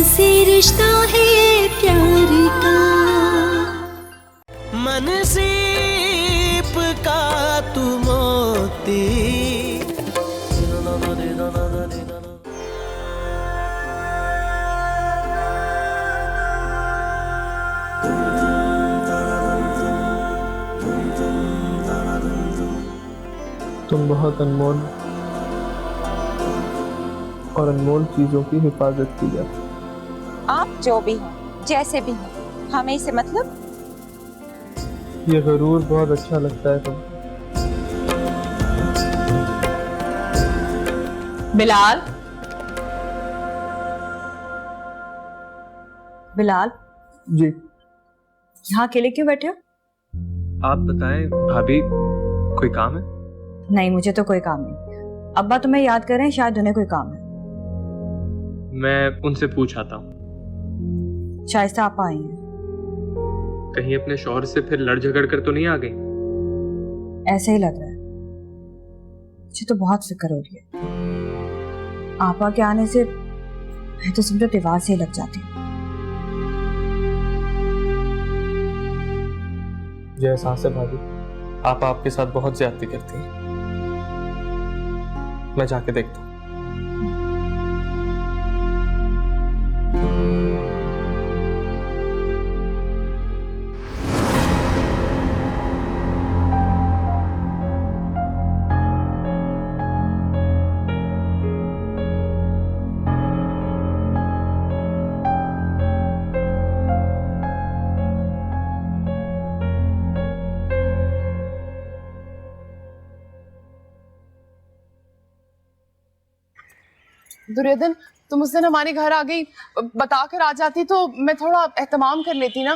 से रिश्ता है प्यार का, मन सीप का तू मोती। तुम बहुत अनमोल और अनमोल चीजों की हिफाजत की जाती। आप जो भी हो, जैसे भी हो, हमें इससे मतलब। ये गरूर बहुत अच्छा लगता है तुम। बिलाल, बिलाल जी। यहाँ अकेले क्यों बैठे हो? आप बताएं भाभी, कोई काम है? नहीं, मुझे तो कोई काम नहीं। अब्बा तुम्हें याद कर रहे हैं, शायद उन्हें कोई काम है। मैं उनसे पूछ आता हूँ। शाइस्ता आपा आई हैं। कहीं अपने शौहर से फिर लड़ झगड़ कर तो नहीं आ गई? ऐसे ही लग रहा है। मुझे तो बहुत फिक्र हो रही है। आपा के आने से मैं तो समझो दीवार से ही लग जाती हूँ। मुझे एहसास है भाभी, आप आपके साथ बहुत ज्यादती करती हैं। मैं जाके देखता हूँ। दुर्योधन, तुम उस दिन हमारे घर आ गई, बताकर आ जाती तो मैं थोड़ा एहतमाम कर लेती ना।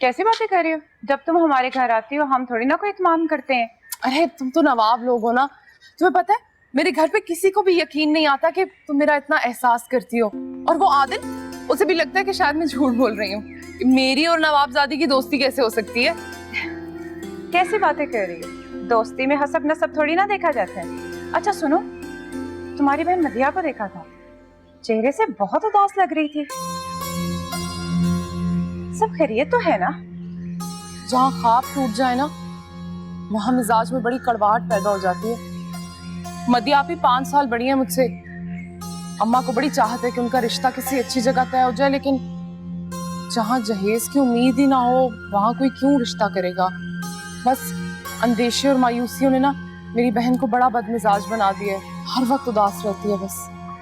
कैसी बातें कर रही हो? जब तुम हमारे घर आती हो हम थोड़ी ना कोई इत्मीनान करते हैं। अरे तुम तो नवाब लोग हो ना, तुम्हें पता है मेरे घर पे किसी को भी यकीन नहीं आता कि तुम मेरा इतना एहसास करती हो। और वो आदिल, उसे भी लगता है कि शायद मैं झूठ बोल रही हूँ। मेरी और नवाबजादी की दोस्ती कैसे हो सकती है? कैसी बातें कर रही हो? दोस्ती में हसब नसब थोड़ी ना देखा जाता है। अच्छा सुनो, तुम्हारी बहन मदिया को देखा था, चेहरे से बहुत उदास लग रही थी। सब खैरियत तो है ना? जहाँ ख्वाब टूट जाए ना, वहां मिजाज में बड़ी कड़वाहट पैदा हो जाती है। मदिया भी 5 साल बड़ी है मुझसे। अम्मा को बड़ी चाहत है कि उनका रिश्ता किसी अच्छी जगह तय हो जाए, लेकिन जहाँ जहेज की उम्मीद ही ना हो वहां कोई क्यों रिश्ता करेगा। बस अंदेशे और मायूसियों ने ना मेरी बहन को बड़ा बदमिजाज बना दिया है। हर वक्त उदास रहती है बस।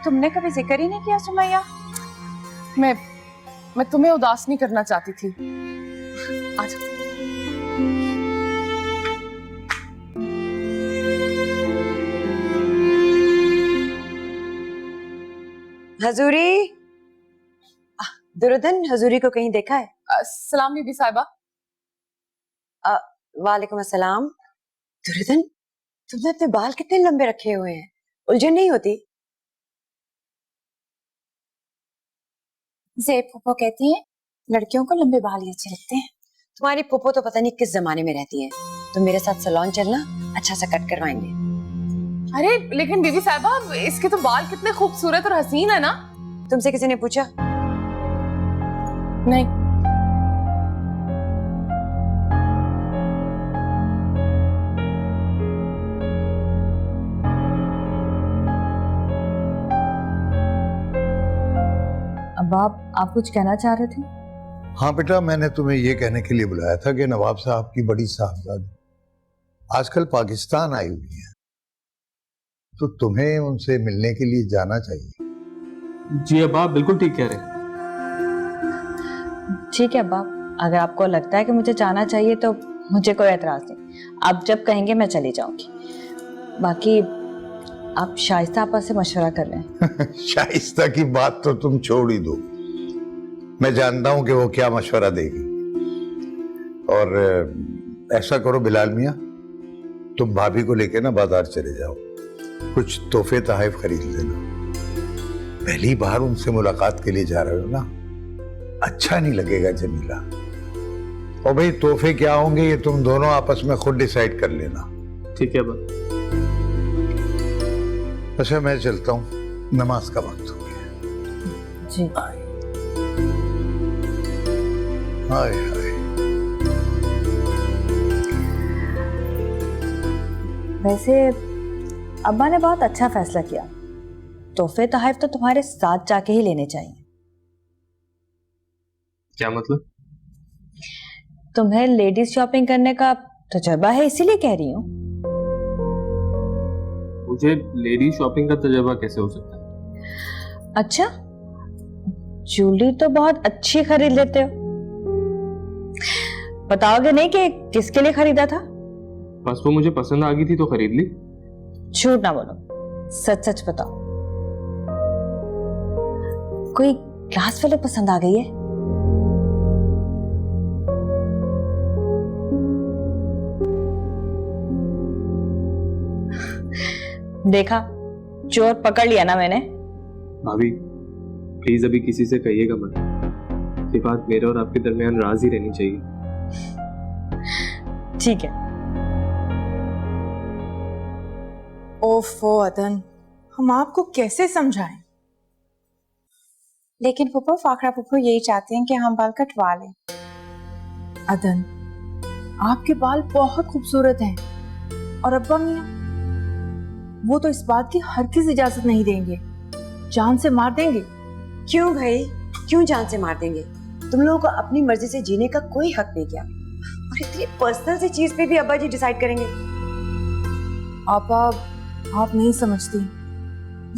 तुमने कभी जिक्र ही नहीं किया सुमैया। मैं तुम्हें उदास नहीं करना चाहती थी। आजा। हजूरी, दुर्योधन, हजूरी को कहीं देखा है? सलाम बीबी साहिबा। वालेकुम अस्सलाम। दुर्योधन, तुमने अपने बाल कितने लंबे रखे हुए हैं, उलझन नहीं होती? ज़ेब फूफो कहती हैं लड़कियों को लंबे बाल ही अच्छे लगते हैं। तुम्हारी फूफो तो पता नहीं किस जमाने में रहती है। तुम मेरे साथ सैलून चलना, अच्छा सा कट करवाएंगे। अरे लेकिन बीबी साहिबा, इसके तो बाल कितने खूबसूरत और हसीन है ना। तुमसे किसी ने पूछा? नहीं। अब आप कुछ कहना चाह रहे थे? हाँ बेटा, मैंने तुम्हें यह कहने के लिए बुलाया था कि नवाब साहब की बड़ी साहबजादी आजकल पाकिस्तान आई हुई है, तो तुम्हें उनसे मिलने के लिए जाना चाहिए। जी अब आप बिल्कुल ठीक कह रहे हैं। ठीक है अब्बा, अगर आपको लगता है कि मुझे जाना चाहिए तो मुझे कोई एतराज नहीं। आप जब कहेंगे मैं चली जाऊंगी। बाकी आप शाइस्ता आपा से मशवरा कर लें। शाइस्ता की बात तो तुम छोड़ ही दो, मैं जानता हूं कि वो क्या मशवरा देगी। और ऐसा करो बिलाल मियां, तुम भाभी को लेके ना बाजार चले जाओ, कुछ तोहफे तहफ खरीद लेना। पहली बार उनसे मुलाकात के लिए जा रहे हो ना, अच्छा नहीं लगेगा जमीला। और भाई तोहफे क्या होंगे ये तुम दोनों आपस में खुद डिसाइड कर लेना। ठीक है बा। अच्छा मैं चलता हूँ, नमाज का वक्त हो गया। जी। हाय हाय। वैसे अब्बा ने बहुत अच्छा फैसला किया। तोहफे तोहफ तो तुम्हारे साथ जाके ही लेने चाहिए। क्या मतलब? तुम्हें लेडीज शॉपिंग करने का तजुर्बा है इसीलिए कह रही हूँ। मुझे लेडी शॉपिंग का तजुर्बा कैसे हो सकता है? अच्छा, ज्वेलरी तो बहुत अच्छी खरीद लेते हो। बताओगे नहीं कि किसके लिए खरीदा था? बस वो मुझे पसंद आ गई थी तो खरीद ली। झूठ ना बोलो, सच सच बताओ। कोई ग्लास फेलो पसंद आ गई है? देखा, चोर पकड़ लिया ना मैंने। भाभी प्लीज अभी किसी से कहिएगा मत। ये बात मेरे और आपके दरमियान राज ही रहनी चाहिए। ठीक है। ओफो अदन, हम आपको कैसे समझाएं? लेकिन फूफो, फाखरा फूफो यही चाहते हैं कि हम बाल कटवा लें। अदन, आपके बाल बहुत खूबसूरत हैं और अब्बा मियां वो तो इस बात की हरगिज़ इजाजत नहीं देंगे, जान से मार देंगे। क्यों भाई, क्यों जान से मार देंगे? तुम लोगों को अपनी मर्जी से जीने का कोई हक नहीं क्या? और इतनी पर्सनल सी चीज पे भी अब्बा जी डिसाइड करेंगे? आप नहीं समझती,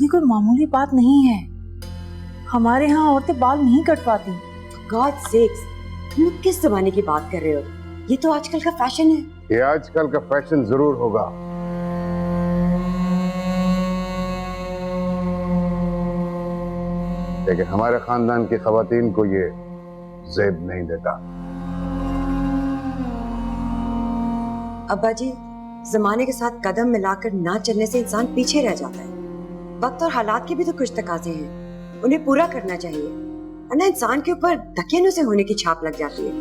ये कोई मामूली बात नहीं है। हमारे यहाँ औरतें बाल नहीं कटवाती। गॉड सेक्स, तुम लोग किस जमाने की बात कर रहे हो? ये तो आजकल का फैशन है। ये आजकल का फैशन जरूर होगा, लेकिन हमारे खानदान की खवातीन को ये ज़ेब नहीं देता। अब्बा जी, जमाने के साथ कदम मिलाकर ना चलने से इंसान पीछे रह जाता है। वक्त और हालात के भी तो कुछ तकाजे हैं, उन्हें पूरा करना चाहिए, वरना इंसान के ऊपर दकियानू से होने की छाप लग जाती है।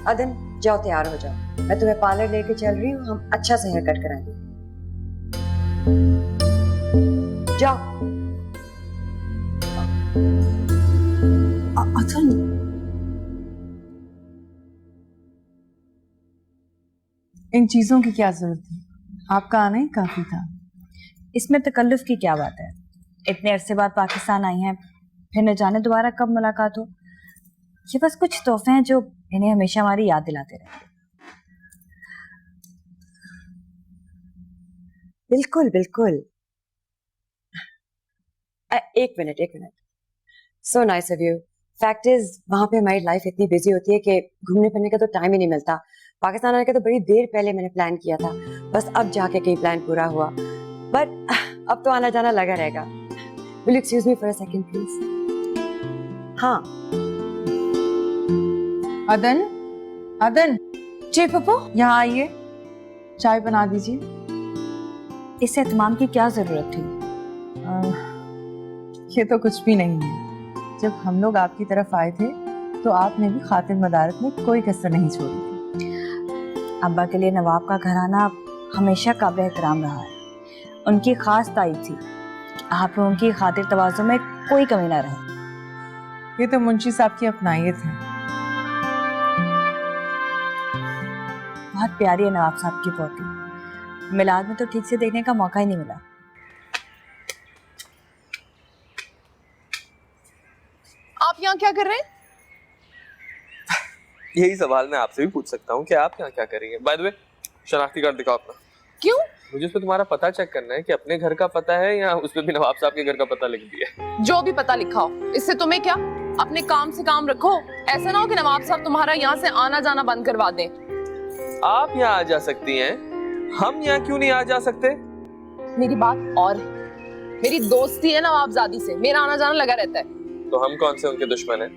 अदन, जाओ तैयार हो जाओ, मैं तुम्हें पार्लर लेके चल रही हूँ, हम अच्छा से हेयर कट कराएंगे। जाओ। अदन, इन चीजों की क्या जरूरत थी? आपका आना ही काफी था। इसमें तकल्लुफ की क्या बात है? इतने अरसे बाद पाकिस्तान आई हैं, फिर न जाने दोबारा कब मुलाकात हो। ये बस कुछ तोहफे हैं जो इन्हें हमेशा हमारी याद दिलाते रहे। बिल्कुल बिल्कुल। एक minute. So nice of you. Fact is, वहां पे हमारी लाइफ इतनी बिजी होती है कि घूमने फिरने का तो टाइम ही नहीं मिलता। पाकिस्तान आने का तो बड़ी देर पहले मैंने प्लान किया था, बस अब जाके कहीं प्लान पूरा हुआ। बट अब तो आना जाना लगा रहेगा। Will you excuse me for a second please? हाँ। अदन, जी पप्पू, यहाँ आइए, चाय बना दीजिए। इस एहतमाम की क्या जरूरत थी? ये तो कुछ भी नहीं है। जब हम लोग आपकी तरफ आए थे तो आपने भी खातिर मदारत में कोई कसर नहीं छोड़ी थी। अब्बा के लिए नवाब का घराना हमेशा काबिल एहतराम रहा है। उनकी खास तारीफ थी कि आप लोगों की खातिर तवाज़ुन में कोई कमी ना रहे। ये तो मुंशी साहब की अपनायत है। बहुत प्यारी है नवाब साहब की पोती। मिलाद में तो ठीक से देखने का मौका ही नहीं मिला। आप यहाँ क्या कर रहे हैं? यही सवाल मैं आपसे भी पूछ सकता हूँ कि आप यहाँ क्या करेंगे? बाय द वे, शनाख्ती कार्ड दिखाओ अपना। क्यों? मुझे उस पर तुम्हारा पता चेक करना है कि अपने घर का पता है या उस पर भी नवाब साहब के घर का पता लिख दिया है। जो भी पता लिखा हो, इससे तुम्हें क्या? अपने काम से काम रखो। ऐसा ना हो कि नवाब साहब तुम्हारा यहाँ से आना जाना बंद करवा दें। आप यहाँ आ जा सकती हैं, हम यहाँ क्यों नहीं आ जा सकते? मेरी बात और है, मेरी दोस्ती है नवाबजादी से, मेरा आना जाना लगा रहता है। तो हम कौन से उनके दुश्मन हैं?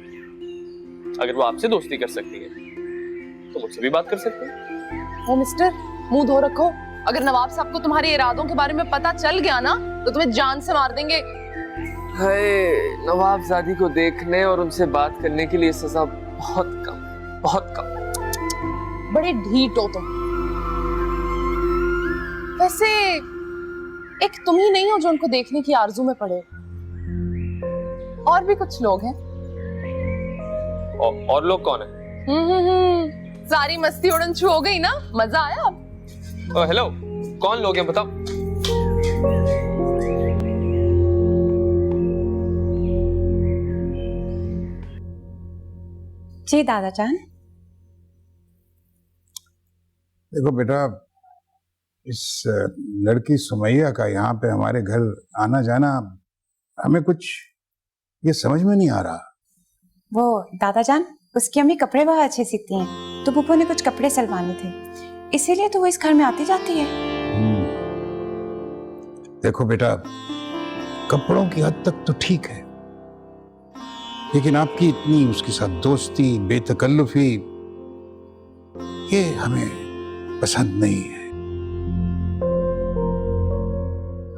अगर वो आपसे दोस्ती कर सकती हैं तो मुझसे भी बात कर सकते हैं। ओ मिस्टर, मुंह धो रखो। अगर नवाब साहब को तुम्हारे इरादों के बारे में पता चल गया ना तो तुम्हें जान से मार देंगे। हाय, नवाबजादी को देखने और उनसे बात करने के लिए सजा बहुत कम। बड़े ढीठ हो तुम। वैसे एक तुम ही नहीं हो जो उनको देखने की आरजू में पड़े, और भी कुछ लोग हैं। और लोग कौन है? सारी मस्ती उड़न छू हो गई ना, मजा आया अब? हेलो, कौन लोग हैं बताओ? जी दादा जान। देखो बेटा, इस लड़की सुमैया का यहाँ पे हमारे घर आना जाना हमें कुछ ये समझ में नहीं आ रहा। वो दादा जान, उसकी अम्मी कपड़े बहुत अच्छे सीती हैं, तो पुप्पो ने कुछ कपड़े सिलवाने थे, इसीलिए तो वो इस घर में आती जाती है। देखो बेटा, कपड़ों की हद तक तो ठीक है, लेकिन आपकी इतनी उसके साथ दोस्ती, बेतकल्लुफी, ये हमें पसंद नहीं है।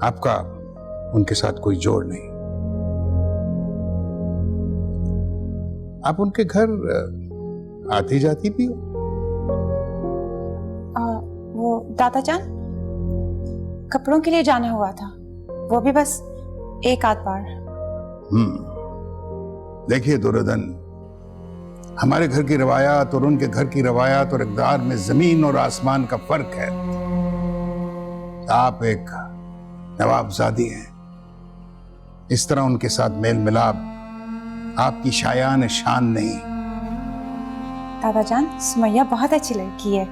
आपका उनके साथ कोई जोड़ नहीं। आप उनके घर आती जाती भी हो? वो दादा जान, कपड़ों के लिए जाना हुआ था, वो भी बस एक आध बार। देखिए दुर्योधन, हमारे घर की रवायात और उनके घर की रवायात और इक़दार में जमीन और आसमान का फर्क है। आप एक नवाबजादी हैं, इस तरह उनके साथ मेल मिलाप आपकी शायान शान नहीं। दादा जान, सुमैया बहुत अच्छी लड़की है,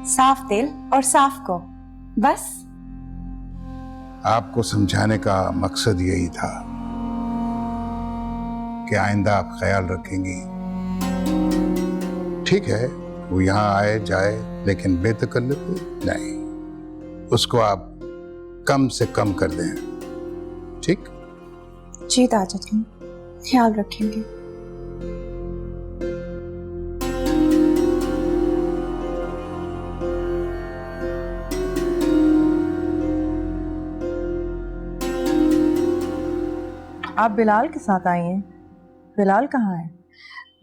साफ दिल और साफ को, बस। आपको समझाने का मकसद यही था कि आइंदा आप ख्याल रखेंगी। ठीक है, वो यहाँ आए जाए, लेकिन बेतकल्लुफ़ी नहीं, उसको आप कम से कम कर दें। ठीक? जी दादा जान, ख्याल रखेंगे। आप बिलाल के साथ आई हैं? बिलाल कहाँ है?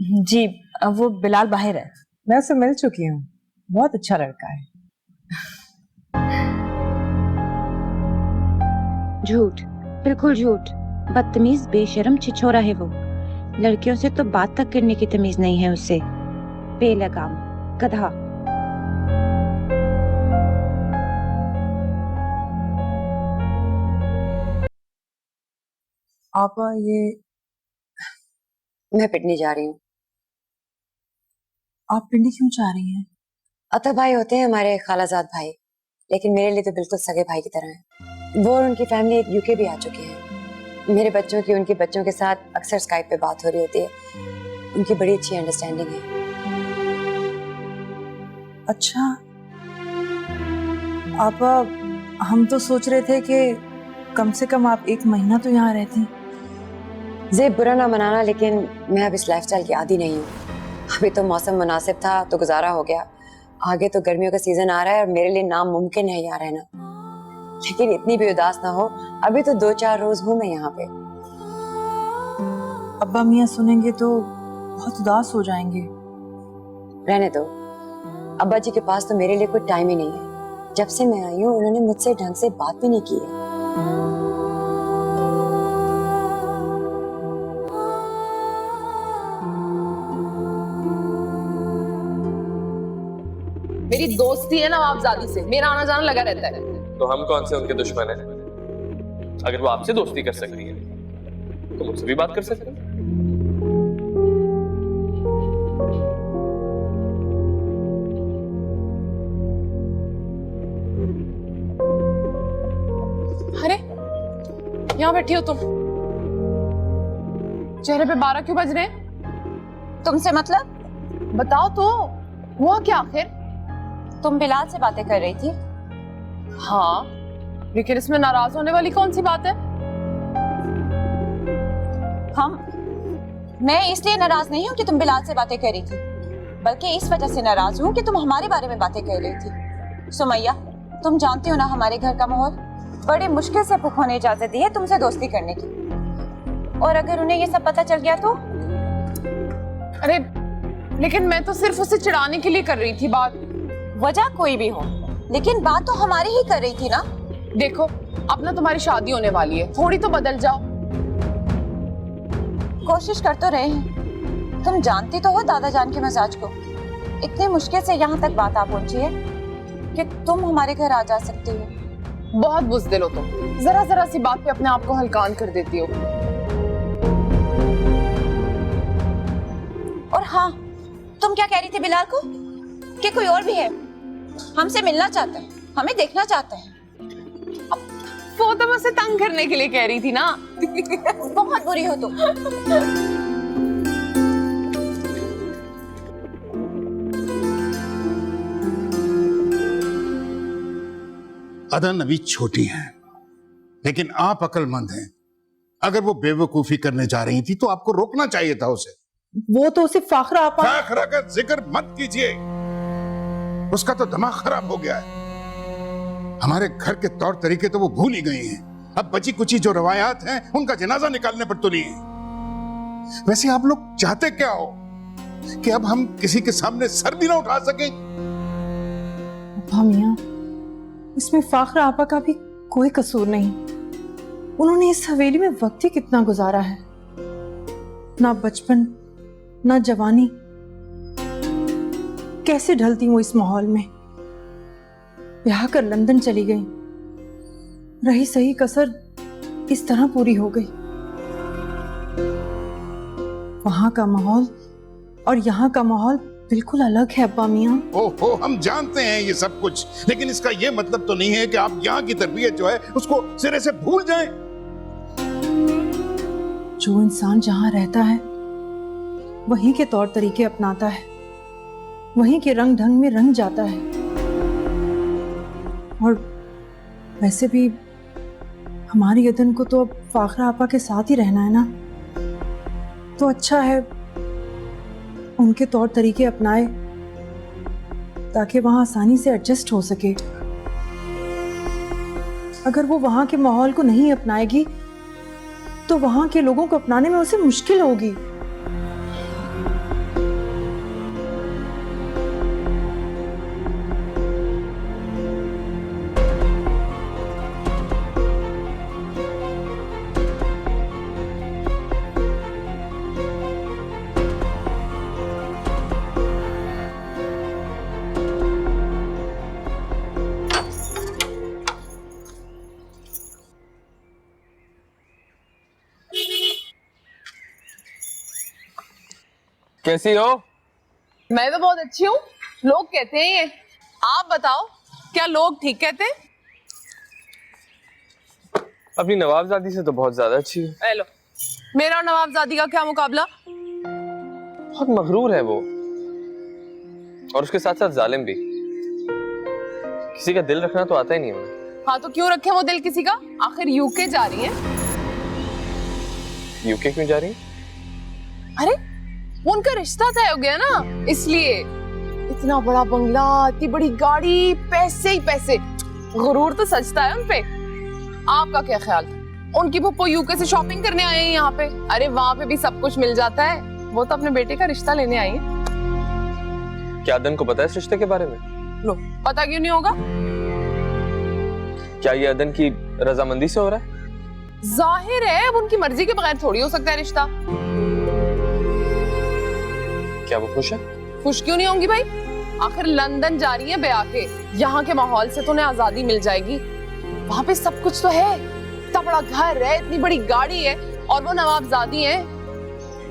जी, वो बिलाल बाहर है। मैं उससे मिल चुकी हूँ, बहुत अच्छा लड़का है। झूठ, बिल्कुल झूठ। बदतमीज, बेशरम छिछोरा है वो। लड़कियों से तो बात तक करने की तमीज नहीं है उसे। बेलगाम, गधा। आपा, ये मैं पिटने जा रही हूँ। आप पिंडी क्यों चाह रही हैं? अता भाई होते हैं हमारे खालाजाद भाई, लेकिन मेरे लिए तो बिल्कुल सगे भाई की तरह हैं। वो और उनकी फैमिली यूके भी आ चुके हैं। मेरे बच्चों की उनके बच्चों के साथ अक्सर स्काइप पे बात हो रही होती है। उनकी बड़ी अच्छी अंडरस्टैंडिंग है। अच्छा आपा, हम तो सोच रहे थे कि कम से कम आप 1 महीना तो यहाँ रहती। ज़ेब बुरा ना मनाना, लेकिन मैं अब इस लाइफस्टाइल की आदी नहीं हूँ। अभी तो मौसम मुनासिब था तो गुजारा हो गया, आगे तो गर्मियों का सीजन आ रहा है और मेरे लिए नामुमकिन है यहाँ रहना। लेकिन इतनी भी उदास ना हो, अभी तो 2-4 रोज हूँ मैं यहाँ पे। अब्बा मियाँ सुनेंगे तो बहुत उदास हो जाएंगे। रहने दो, अब्बा जी के पास तो मेरे लिए कोई टाइम ही नहीं है। जब से मैं आई हूँ उन्होंने मुझसे ढंग से बात भी नहीं की है। मेरी दोस्ती है नवाबजादी से, मेरा आना जाना लगा रहता है। तो हम कौन से उनके दुश्मन हैं? अगर वो आपसे दोस्ती कर सकती है तो मुझसे भी बात कर सकते हैं। अरे यहाँ बैठी हो तुम, चेहरे पे 12 क्यों बज रहे हैं? तुमसे मतलब? बताओ तो, हुआ क्या आखिर? तुम बिलाल से बातें कर रही थी? हाँ, लेकिन इसमें नाराज होने वाली कौन सी बात है? मैं इसलिए नाराज नहीं हूँ कि तुम बिलाल से बातें कर रही थी, बल्कि इस वजह से नाराज हूँ कि तुम हमारे बारे में बातें कर रही थी। सुमैया, तुम जानती हो ना हमारे घर का माहौल, बड़ी मुश्किल से फूफो ने इजाजत दी है तुमसे दोस्ती करने की, और अगर उन्हें ये सब पता चल गया तो? अरे लेकिन मैं तो सिर्फ उसे चिढ़ाने के लिए कर रही थी बात। वजह कोई भी हो, लेकिन बात तो हमारी ही कर रही थी ना। देखो अब ना तुम्हारी शादी होने वाली है, थोड़ी तो बदल जाओ। कोशिश कर तो रहे हैं। तुम जानती तो हो दादा जान के मिजाज को। इतनी मुश्किल से यहाँ तक बात आ पहुंची है कि तुम हमारे घर आ जा सकती हो। बहुत बुज़दिल हो तुम, जरा जरा सी बात पे अपने आप को हल्कान कर देती हो। और हाँ, तुम क्या कह रही थी बिलाल को कि कोई और भी है, हमसे मिलना चाहते हैं, हमें देखना चाहते हैं। वो तो मुझसे तंग करने के लिए कह रही थी ना। बहुत बुरी हो तुम। अदन अभी छोटी हैं, लेकिन आप अक्लमंद हैं। अगर वो बेवकूफी करने जा रही थी तो आपको रोकना चाहिए था उसे। वो तो उसे फाखरा आपा। फाखरा का जिक्र मत कीजिए, उसका तो दिमाग खराब हो गया है। हमारे घर के तौर तरीके तो वो भूल ही गई हैं। अब बची कुची जो रवायात हैं उनका जनाजा निकालने पर तुली हैं। वैसे आप लोग चाहते क्या हो कि अब हम किसी के सामने सर भी ना उठा सकें? अब्बा मियां, इसमें फाखरा आपा का भी कोई कसूर नहीं। उन्होंने इस हवेली में वक्त ही कितना गुजारा है, ना बचपन ना जवानी। कैसे ढलती वो इस माहौल में। ब्याह कर लंदन चली गई, रही सही कसर इस तरह पूरी हो गई। वहां का माहौल और यहाँ का माहौल बिल्कुल अलग है अब्बा मियां। ओहो, हम जानते हैं ये सब कुछ, लेकिन इसका ये मतलब तो नहीं है कि आप यहाँ की तरबियत जो है उसको सिरे से भूल जाएं। जो इंसान जहां रहता है वहीं के तौर तरीके अपनाता है, वहीं के रंग ढंग में रंग जाता है। और वैसे भी हमारी अदन को तो अब फाखरा आपा के साथ ही रहना है ना, तो अच्छा है उनके तौर तरीके अपनाए ताकि वहां आसानी से एडजस्ट हो सके। अगर वो वहां के माहौल को नहीं अपनाएगी तो वहां के लोगों को अपनाने में उसे मुश्किल होगी। कैसी हो? मैं तो बहुत अच्छी हूँ, लोग कहते हैं ये। आप बताओ, क्या लोग ठीक कहते हैं? अपनी नवाबजादी से तो बहुत ज्यादा अच्छी है। हेलो, मेरा और नवाबजादी का क्या मुकाबला? बहुत मगरूर है वो, और उसके साथ साथ जालिम भी। किसी का दिल रखना तो आता ही नहीं है। हाँ तो क्यों रखे वो दिल किसी का? आखिर यूके जा रही है। यूके क्यों जा रही? अरे उनका रिश्ता तय हो गया ना, इसलिए। इतना बड़ा बंगला, इतनी बड़ी गाड़ी, पैसे ही पैसे। गुरूर तो सजता है उनपे। आपका क्या ख्याल? उनकी पप्पो यूके से शॉपिंग करने आए हैं यहाँ पे। अरे वहाँ पे भी सब कुछ मिल जाता है। वो तो अपने बेटे का रिश्ता लेने आई है। क्या अदन को पता है इस रिश्ते के बारे में? लो, पता क्यों नहीं होगा? क्या ये अदन की रजामंदी से हो रहा है? जाहिर है, अब उनकी मर्जी के बगैर थोड़ी हो सकता है रिश्ता। क्या वो खुश है? खुश क्यों नहीं होंगी भाई? आखिर लंदन जा रही है ब्याह के। यहाँ के माहौल से तो उन्हें आजादी मिल जाएगी। वहाँ पे सब कुछ तो है, इतना बड़ा घर है, इतनी बड़ी गाड़ी है, और वो नवाबजादी है।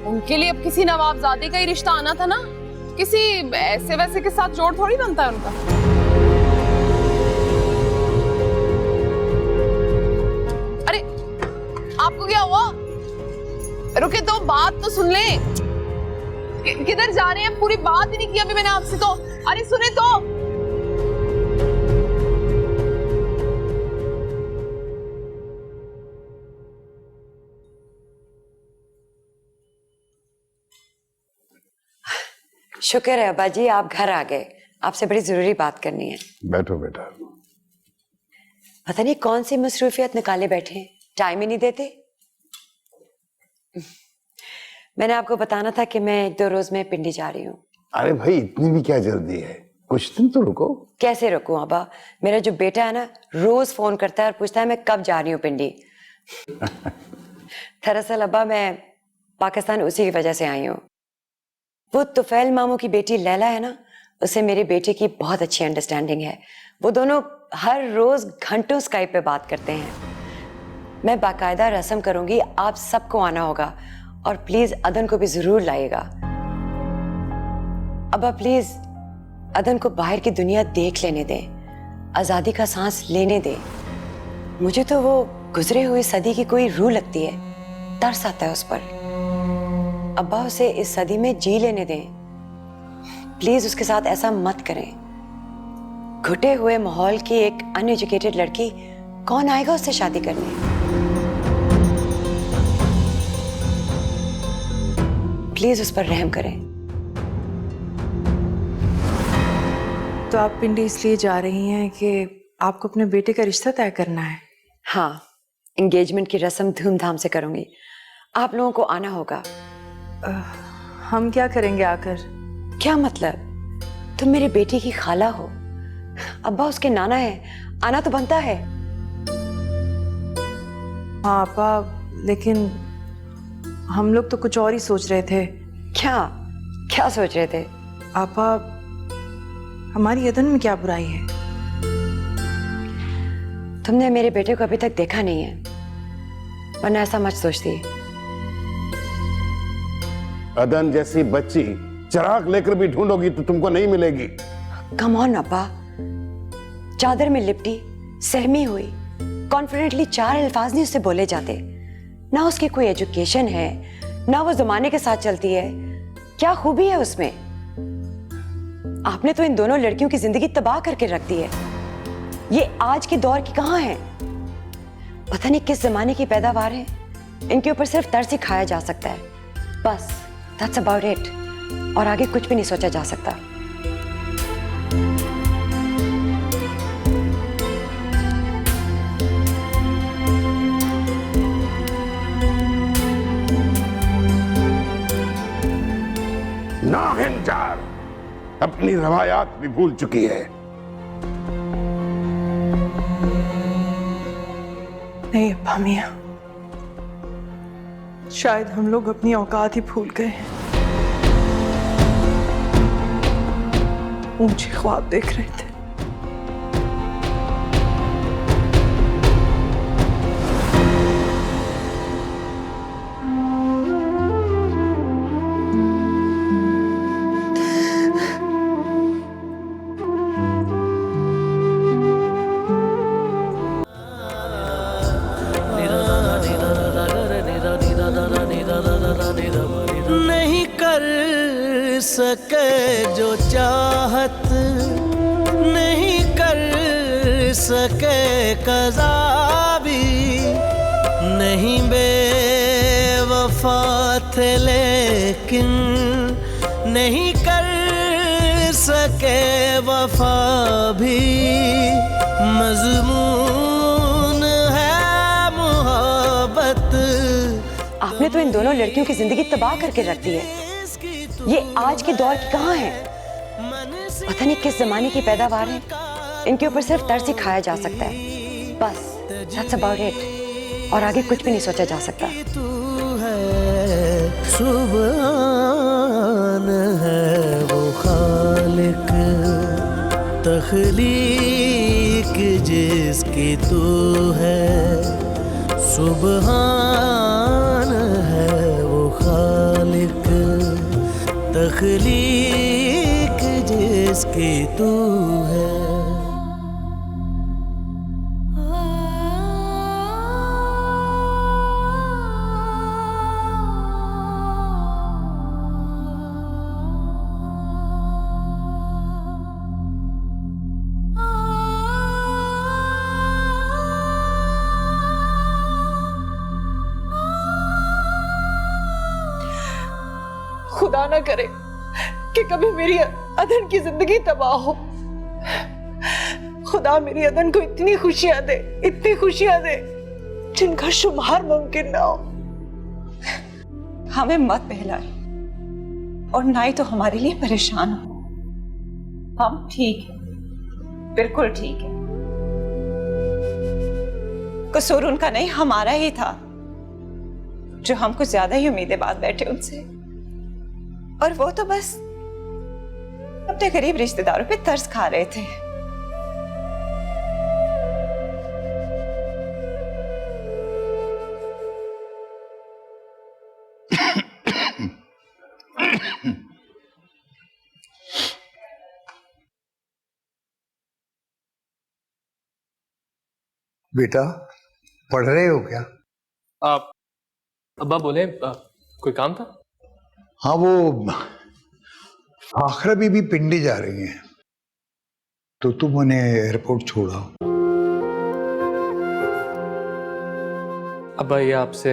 उनके लिए अब किसी नवाबजादी का ही रिश्ता आना था ना, किसी ऐसे वैसे के साथ जोड़ थोड़ी बनता है उनका। अरे आपको क्या हुआ? रुके तो बात तो सुन ले। किधर जा रहे हैं? पूरी बात ही नहीं की अभी मैंने आपसे तो। अरे सुने तो। शुक्र है अब्बा जी, आप घर आ गए। आपसे बड़ी जरूरी बात करनी है। बैठो बेटा। पता नहीं कौन सी मसरूफियत निकाले बैठे हैं, टाइम ही नहीं देते। मैंने आपको बताना था कि मैं 1-2 रोज में पिंडी जा रही हूँ। अरे भाई, इतनी भी क्या जल्दी है? कुछ दिन तो रुको। कैसे रुकूं अब्बा? मेरा जो बेटा है ना, रोज फोन करता है और पूछता है मैं कब जा रही हूँ पिंडी। दरअसल अब्बा मैं पाकिस्तान उसी की वजह से आई हूँ। वो तुफैल मामू की बेटी लैला है ना, उससे मेरे बेटे की बहुत अच्छी अंडरस्टैंडिंग है। वो दोनों हर रोज घंटों स्काइप पे बात करते हैं। मैं बाकायदा रस्म करूंगी, आप सबको आना होगा और प्लीज अदन को भी जरूर लाइएगा। अब्बा प्लीज अदन को बाहर की दुनिया देख लेने दें, आजादी का सांस लेने दें। मुझे तो वो गुजरे हुई सदी की कोई रूह लगती है, तरस आता है उस पर। अब्बा उसे इस सदी में जी लेने दें, प्लीज उसके साथ ऐसा मत करें। घुटे हुए माहौल की एक अनएजुकेटेड लड़की कौन आएगा उससे शादी करने? प्लीज उस पर रहम करें। तो आप पिंडी इसलिए जा रही हैं कि आपको अपने बेटे का रिश्ता तय करना है? हाँ, एंगेजमेंट की रस्म धूमधाम से करूंगी, आप लोगों को आना होगा। हम क्या करेंगे आकर? क्या मतलब? तुम मेरे बेटे की खाला हो, अब्बा उसके नाना है, आना तो बनता है। हाँ आपा, लेकिन हम लोग तो कुछ और ही सोच रहे थे। क्या क्या सोच रहे थे? आपा, हमारी अदन में क्या बुराई है? तुमने मेरे बेटे को अभी तक देखा नहीं है, वरना ऐसा मत सोचती। अदन जैसी बच्ची चिराग लेकर भी ढूंढोगी तो तुमको नहीं मिलेगी। कम ऑन अब्बा, चादर में लिपटी, सहमी हुई, कॉन्फिडेंटली 4 अल्फाज नहीं उससे बोले जाते। ना उसकी कोई एजुकेशन है, ना वो जमाने के साथ चलती है। क्या खूबी है उसमें? आपने तो इन दोनों लड़कियों की जिंदगी तबाह करके रख दी है। ये आज के दौर की कहां है? पता नहीं किस जमाने की पैदावार है। इनके ऊपर सिर्फ तरस ही खाया जा सकता है, बस दैट्स अबाउट इट। और आगे कुछ भी नहीं सोचा जा सकता। नाहिंजार अपनी रवायात भी भूल चुकी है। नहीं अब्बा मियां, शायद हम लोग अपनी औकात ही भूल गए हैं। ऊंचे ख्वाब देख रहे थे। नहीं कर सके जो चाहत, नहीं कर सके कज़ा भी, नहीं बेवफा थे लेकिन नहीं कर सके वफा भी। मज़मून है मोहब्बत। आपने तो इन दोनों लड़कियों की जिंदगी तबाह करके रख दी है। ये आज के दौर की कहां है? पता नहीं किस जमाने की पैदावार है। इनके ऊपर सिर्फ तरस ही खाया जा सकता है, बस दैट्स अबाउट इट। और आगे कुछ भी नहीं सोचा जा सकता। तू है सुभान है वो खालिक, तख्लीक जिसकी तू है। सुभान है वो खालिक, तख्लीक जिसकी तू है। खुदा ना करे कि कभी मेरी अदन की जिंदगी तबाह हो। खुदा मेरी अदन को इतनी खुशियां दे, इतनी खुशियां दे जिनका शुमार मुमकिन ना हो। हमें मत बहलाए और ना ही तो हमारे लिए परेशान हो। हम ठीक हैं, बिल्कुल ठीक है। कसूर उनका नहीं, हमारा ही था, जो हम कुछ ज्यादा ही उम्मीदें बात बैठे उनसे, और वो तो बस अपने गरीब रिश्तेदारों पे तरस खा रहे थे। बेटा पढ़ रहे हो क्या? आप अब्बा बोले कोई काम था? हाँ, वो आखरा बीबी पिंडी जा रही हैं, तो तुम उन्हें एयरपोर्ट छोड़ाओ। अब्बा ये आपसे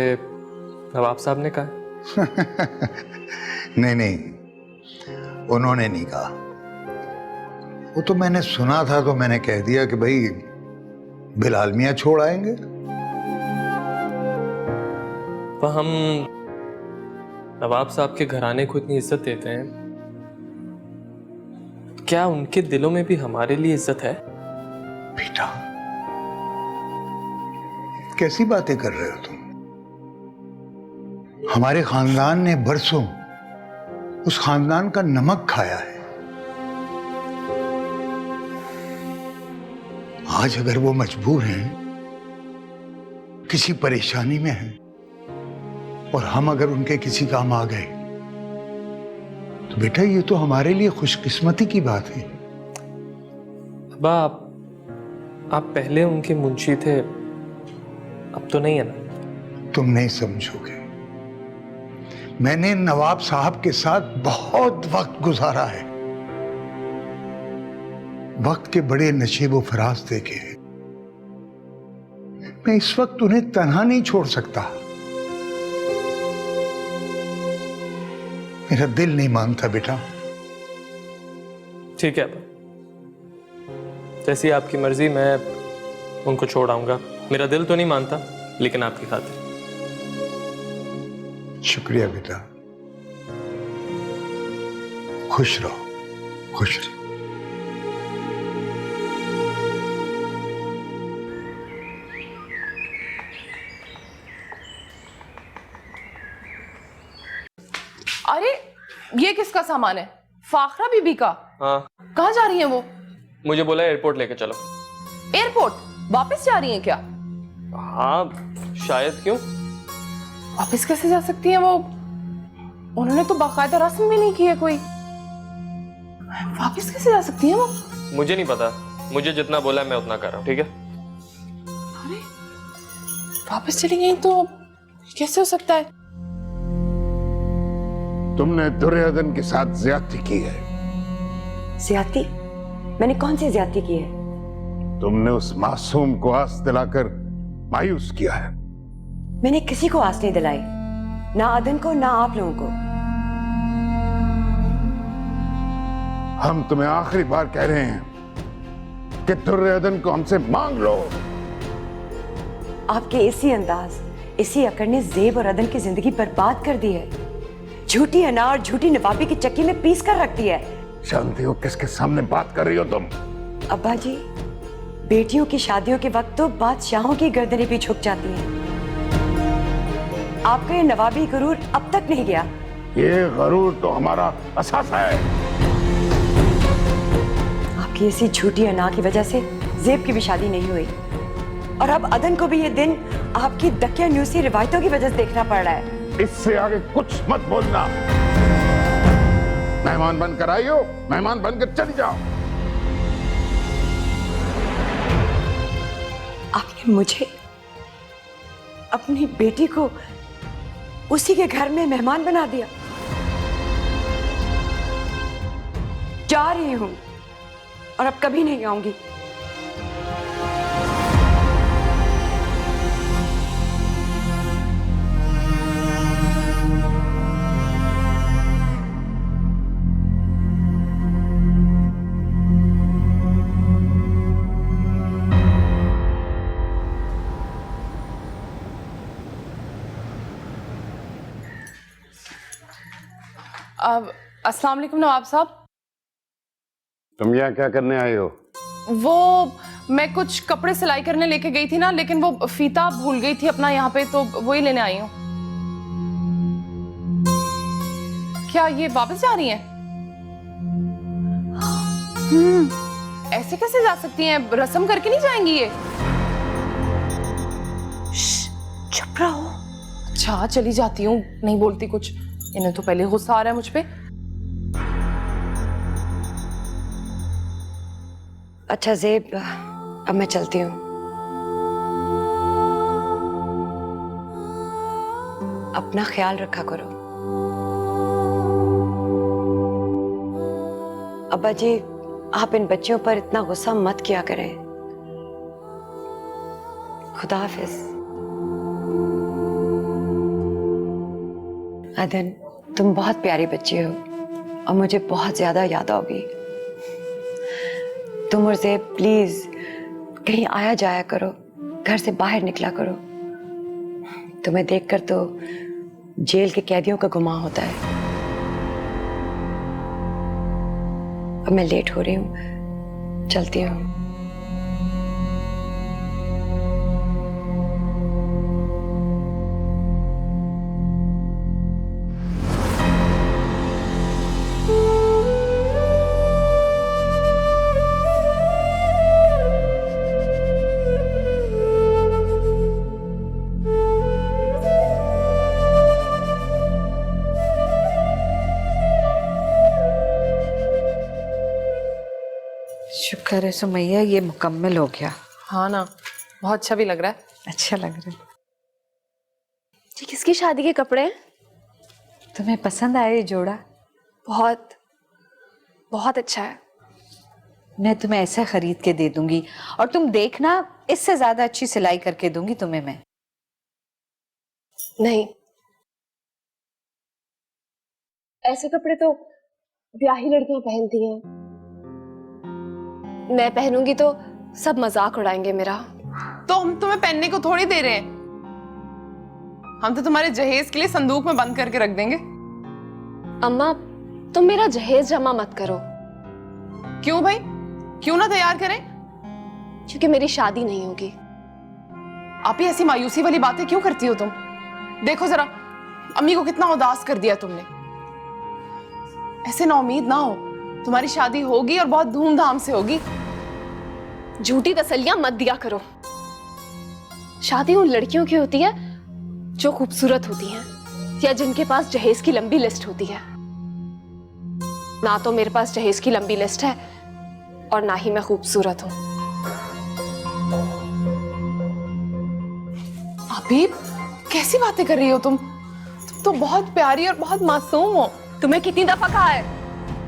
नवाब साहब ने कहा? नहीं नहीं, उन्होंने नहीं कहा। वो तो मैंने सुना था, तो मैंने कह दिया कि भाई बिलाल मियाँ छोड़ आएंगे। तो हम नवाब साहब के घराने को इतनी इज्जत देते हैं, क्या उनके दिलों में भी हमारे लिए इज्जत है? बेटा कैसी बातें कर रहे हो तुम? हमारे खानदान ने बरसों उस खानदान का नमक खाया है। आज अगर वो मजबूर हैं, किसी परेशानी में हैं, और हम अगर उनके किसी काम आ गए, तो बेटा ये तो हमारे लिए खुशकिस्मती की बात है। अब्बा आप पहले उनके मुंशी थे, अब तो नहीं है ना? तुम नहीं समझोगे, मैंने नवाब साहब के साथ बहुत वक्त गुजारा है, वक्त के बड़े नशीब व फराज देखे हैं। मैं इस वक्त उन्हें तन्हा नहीं छोड़ सकता। मेरा दिल नहीं मानता बेटा। ठीक है अब्बा, जैसी आपकी मर्जी, मैं उनको छोड़ आऊंगा। मेरा दिल तो नहीं मानता, लेकिन आपकी खातिर। शुक्रिया बेटा, खुश रहो, खुश रहो। अरे ये किसका सामान है? फाखरा बीबी का? हाँ, कहाँ जा रही है वो? मुझे बोला एयरपोर्ट लेके चलो। एयरपोर्ट? वापस जा रही है क्या? हाँ शायद। क्यों? वापस कैसे जा सकती है वो? उन्होंने तो बाकायदा रस्म भी नहीं की है कोई। वापस कैसे जा सकती है वो? मुझे नहीं पता, मुझे जितना बोला मैं उतना कर रहा हूँ, ठीक है? अरे वापस चली गई तो कैसे हो सकता है? तुमने दुर्योधन के साथ ज्यादती की है। ज्यादती? मैंने कौन सी ज्यादती की है? तुमने उस मासूम को आस दिलाकर मायूस किया है। मैंने किसी को आस नहीं दिलाई, ना अदन को ना आप लोगों को। हम तुम्हें आखिरी बार कह रहे हैं कि दुर्योधन को हमसे मांग लो। आपके इसी अंदाज, इसी अकड़ ने ज़ेब और अदन की जिंदगी बर्बाद कर दी है। झूठी अनार झूठी नवाबी की चक्की में पीस कर रख दिया है। जानती हो किसके सामने बात कर रही हो तुम? अब्बा जी, बेटियों की शादियों के वक्त तो बादशाहों की गर्दनें भी झुक जाती हैं। आपका ये नवाबी गुरूर अब तक नहीं गया। ये गरूर तो हमारा असासा है। आपकी इसी झूठी अना की वजह से ज़ेब की भी शादी नहीं हुई, और अब अदन को भी ये दिन आपकी दकियानूसी रिवायतों की वजह से देखना पड़ रहा है। इससे आगे कुछ मत बोलना। मेहमान बनकर आई हो, मेहमान बनकर चली जाओ। आपने मुझे, अपनी बेटी को उसी के घर में मेहमान बना दिया। जा रही हूं और अब कभी नहीं आऊंगी। अस्सलाम वालेकुम नवाब साहब। तुम यहाँ क्या करने आए हो? वो मैं कुछ कपड़े सिलाई करने लेके गई थी ना, लेकिन वो फीता भूल गई थी अपना यहाँ पे, तो वही लेने आई हूँ। क्या ये वापस जा रही हैं? ऐसे कैसे जा सकती हैं? रस्म करके नहीं जाएंगी ये? चुप रहो। अच्छा चली जाती हूँ, नहीं बोलती कुछ। इन्हें तो पहले गुस्सा आ रहा है मुझ पे। अच्छा ज़ेब, अब मैं चलती हूँ। अपना ख्याल रखा करो। अब्बा जी, आप इन बच्चियों पर इतना गुस्सा मत किया करें। खुदा हाफिज। अदन, तुम बहुत प्यारी बच्ची हो और मुझे बहुत ज्यादा याद आओगी। तुम और ज़ेब प्लीज कहीं आया जाया करो, घर से बाहर निकला करो। तुम्हें देखकर तो जेल के कैदियों का गुमान होता है। अब मैं लेट हो रही हूँ, चलती हूँ। शुक्र है सुमैया, ये मुकम्मल हो गया। हाँ ना, बहुत अच्छा भी लग रहा है। अच्छा लग रहा है। ये किसकी शादी के कपड़े हैं? तुम्हें पसंद आया ये जोड़ा? बहुत बहुत अच्छा है। मैं तुम्हें ऐसा खरीद के दे दूंगी और तुम देखना, इससे ज्यादा अच्छी सिलाई करके दूंगी तुम्हें मैं। नहीं, ऐसे कपड़े तो ब्याही लड़कियां पहनती हैं। मैं पहनूंगी तो सब मजाक उड़ाएंगे मेरा। तो हम तुम्हें पहनने को थोड़ी दे रहे हैं, हम तो तुम्हारे जहेज के लिए संदूक में बंद करके रख देंगे। अम्मा, तुम मेरा जहेज जमा मत करो। क्यों भाई, क्यों ना तैयार करें? क्योंकि मेरी शादी नहीं होगी। आप ही ऐसी मायूसी वाली बातें क्यों करती हो तुम? देखो जरा, अम्मी को कितना उदास कर दिया तुमने। ऐसे नाउम्मीद ना हो, तुम्हारी शादी होगी और बहुत धूमधाम से होगी। झूठी तसल्लियां मत दिया करो। शादी उन लड़कियों की होती है जो खूबसूरत होती हैं या जिनके पास जहेज की लंबी लिस्ट होती है। ना तो मेरे पास जहेज की लंबी लिस्ट है और ना ही मैं खूबसूरत हूं। अभी कैसी बातें कर रही हो तुम तो बहुत प्यारी और बहुत मासूम हो। तुम्हें कितनी दफा कहा है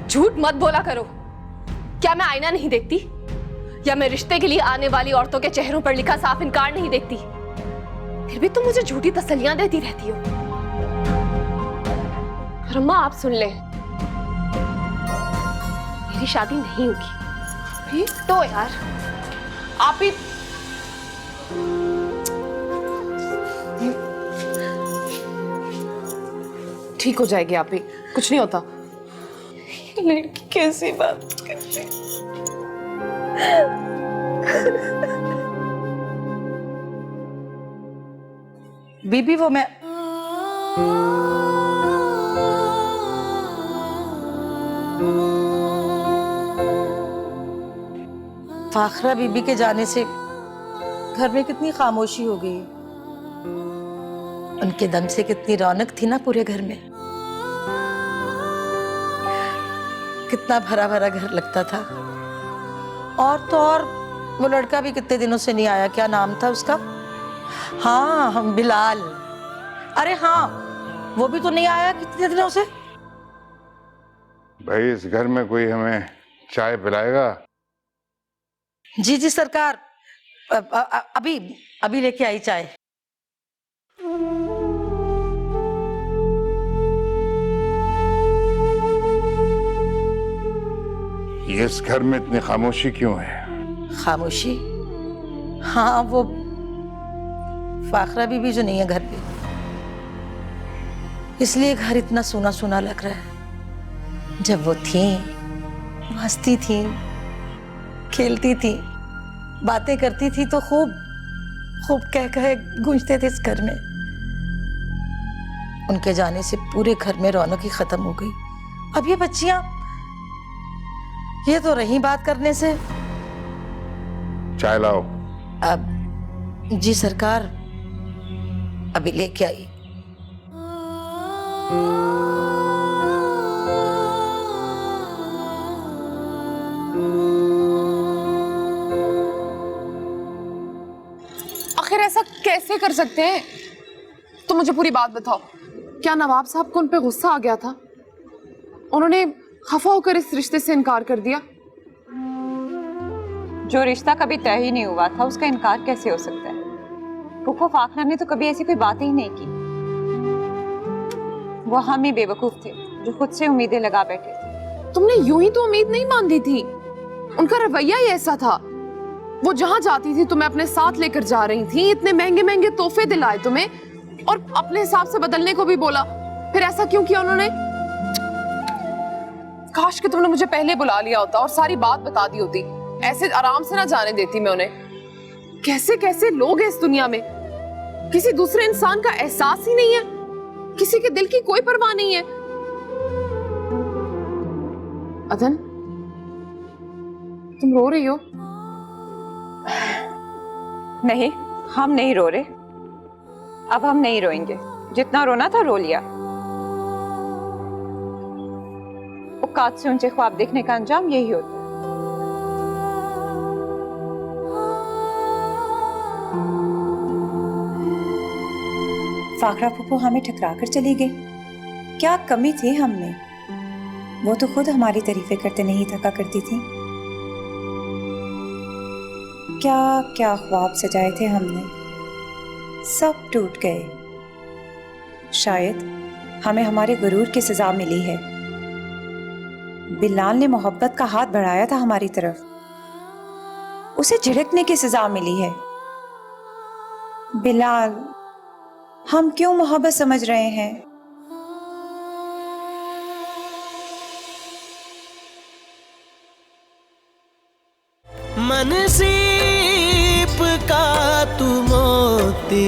झूठ मत बोला करो। क्या मैं आईना नहीं देखती? या मैं रिश्ते के लिए आने वाली औरतों के चेहरों पर लिखा साफ इनकार नहीं देखती? फिर भी तुम मुझे झूठी तसल्लियां देती रहती हो। और अम्मा, आप सुन ले, मेरी शादी नहीं होगी। तो यार, आप ही ठीक हो जाएगी, आप ही कुछ नहीं होता। लड़की कैसी बात करती। बीबी, वो मैं फाखरा बीबी के जाने से घर में कितनी खामोशी हो गई। उनके दम से कितनी रौनक थी ना पूरे घर में। कितना भरा भरा घर लगता था। और तो और वो लड़का भी कितने दिनों से नहीं आया। क्या नाम था उसका? हाँ, हम बिलाल। अरे हाँ, वो भी तो नहीं आया कितने दिनों से। भाई, इस घर में कोई हमें चाय पिलाएगा? जी जी सरकार, अभी अभी लेके आई चाय। ये इस घर में इतनी खामोशी क्यों है? खामोशी? हाँ, वो फाखरा बीबी जो नहीं है घर पे, इसलिए घर इतना सूना सूना लग रहा है। जब वो थी हंसती थी, खेलती थी, बातें करती थी तो खूब खूब कह कहे गूंजते थे इस घर में। उनके जाने से पूरे घर में रौनक ही खत्म हो गई। अब ये बच्चियां, ये तो रही बात करने से। चाय लाओ। अब जी सरकार, अभी लेके आई। आखिर ऐसा कैसे कर सकते हैं? तो मुझे पूरी बात बताओ, क्या नवाब साहब को उन पे गुस्सा आ गया था? उन्होंने खफा होकर इस रिश्ते से इनकार कर दिया? जो रिश्ता कभी तय ही नहीं हुआ था उसका इनकार कैसे हो सकता है? फूफो फाखरा ने तो कभी ऐसी कोई बात ही नहीं की। वो हम ही बेवकूफ थे जो खुद से उम्मीदें लगा बैठे थे। तुमने यूं ही तो उम्मीद नहीं बांधी थी। उनका रवैया ही ऐसा था। वो जहां जाती थी तुम्हें अपने साथ लेकर जा रही थी, इतने महंगे महंगे तोहफे दिलाए तुम्हें और अपने हिसाब से बदलने को भी बोला। फिर ऐसा क्यों किया उन्होंने? काश कि तुमने मुझे पहले बुला लिया होता और सारी बात बता दी होती। ऐसे आराम से ना जाने देती मैं उन्हें। कैसे कैसे लोग हैं इस दुनिया में, किसी दूसरे इंसान का एहसास ही नहीं है, किसी के दिल की कोई परवाह नहीं है। अदन, तुम रो रही हो? नहीं, हम नहीं रो रहे। अब हम नहीं रोएंगे। जितना रोना था रो लिया। औकात से ऊंचे ख्वाब देखने का अंजाम यही होता है। फाखरा फूफो हमें ठकरा कर चली गई। क्या कमी थी हमने? वो तो खुद हमारी तारीफें करते नहीं थका करती थी। क्या क्या ख्वाब सजाए थे हमने, सब टूट गए। शायद हमें हमारे गुरूर की सजा मिली है। बिलाल ने मोहब्बत का हाथ बढ़ाया था हमारी तरफ, उसे झिड़कने की सजा मिली है। बिलाल, हम क्यों मोहब्बत समझ रहे हैं? मन सीप का तू मोती